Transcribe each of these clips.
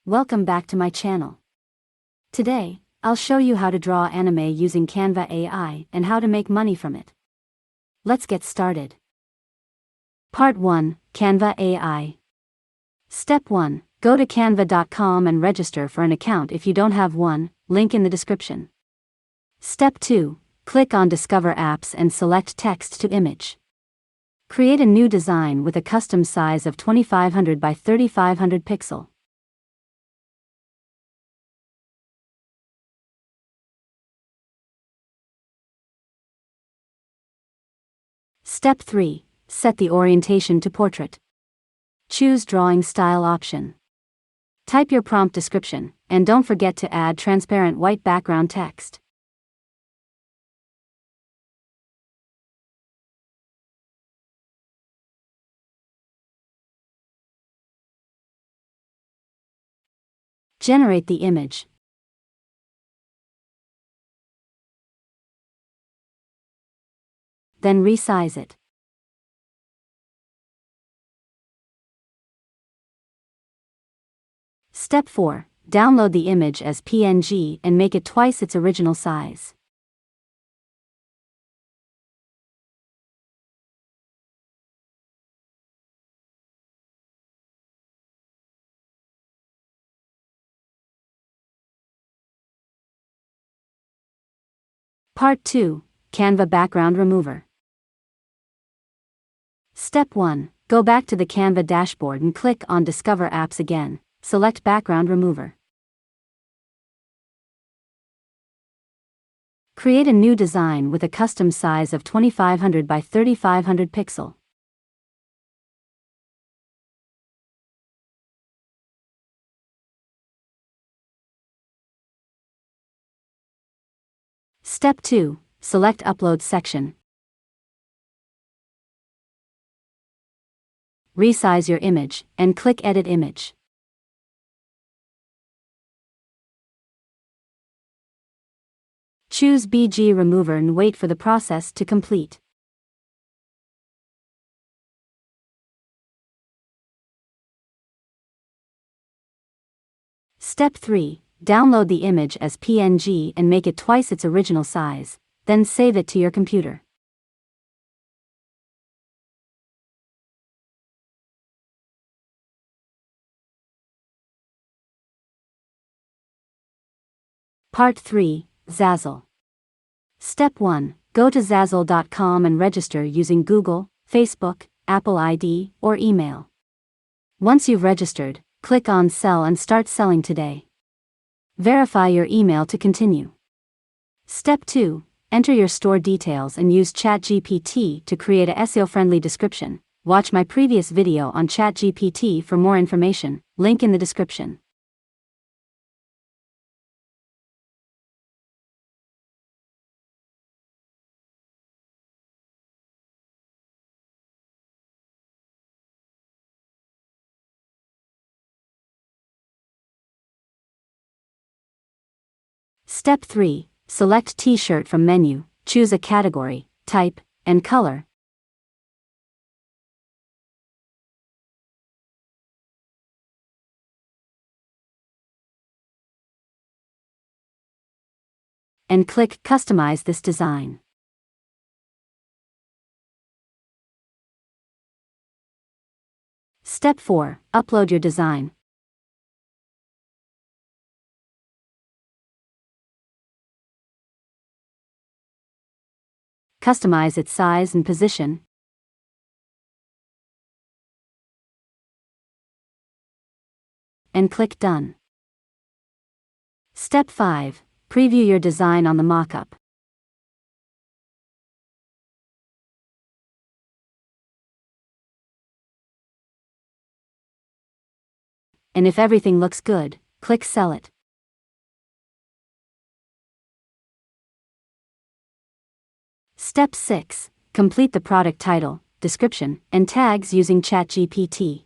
Welcome back to my channel. Today, I'll show you how to draw anime using Canva AI and how to make money from it. Let's get started. Part 1, Canva AI. Step 1, go to canva.com and register for an account if you don't have one, link in the description. Step 2, click on Discover Apps and select Text to Image. Create a new design with a custom size of 2500 by 3500 pixel. Step 3, set the orientation to portrait. Choose Drawing Style option. Type your prompt description, and don't forget to add transparent white background text. Generate the image. Then resize it. Step 4, download the image as PNG and make it twice its original size. Part 2, Canva Background Remover. Step 1, go back to the Canva dashboard and click on Discover Apps again. Select Background Remover. Create a new design with a custom size of 2500 by 3500 pixel. Step 2, select Upload section. Resize your image, and click Edit Image. Choose BG Remover and wait for the process to complete. Step 3, download the image as PNG and make it twice its original size, then save it to your computer. Part 3, Zazzle. Step 1, go to Zazzle.com and register using Google, Facebook, Apple ID, or email. Once you've registered, click on Sell and start selling today. Verify your email to continue. Step 2, enter your store details and use ChatGPT to create a SEO-friendly description. Watch my previous video on ChatGPT for more information, link in the description. Step 3, select T-shirt from menu, choose a category, type, and color. And click Customize this design. Step 4, upload your design. Customize its size and position. And click Done. Step 5, preview your design on the mockup. And if everything looks good, click Sell it. Step 6, complete the product title, description, and tags using ChatGPT.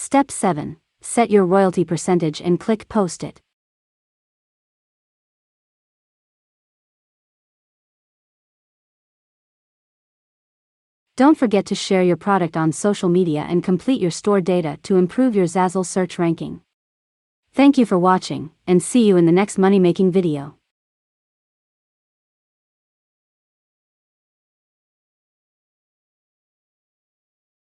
Step 7. Set your royalty percentage and click Post it. Don't forget to share your product on social media and complete your stored data to improve your Zazzle search ranking. Thank you for watching, and see you in the next money-making video.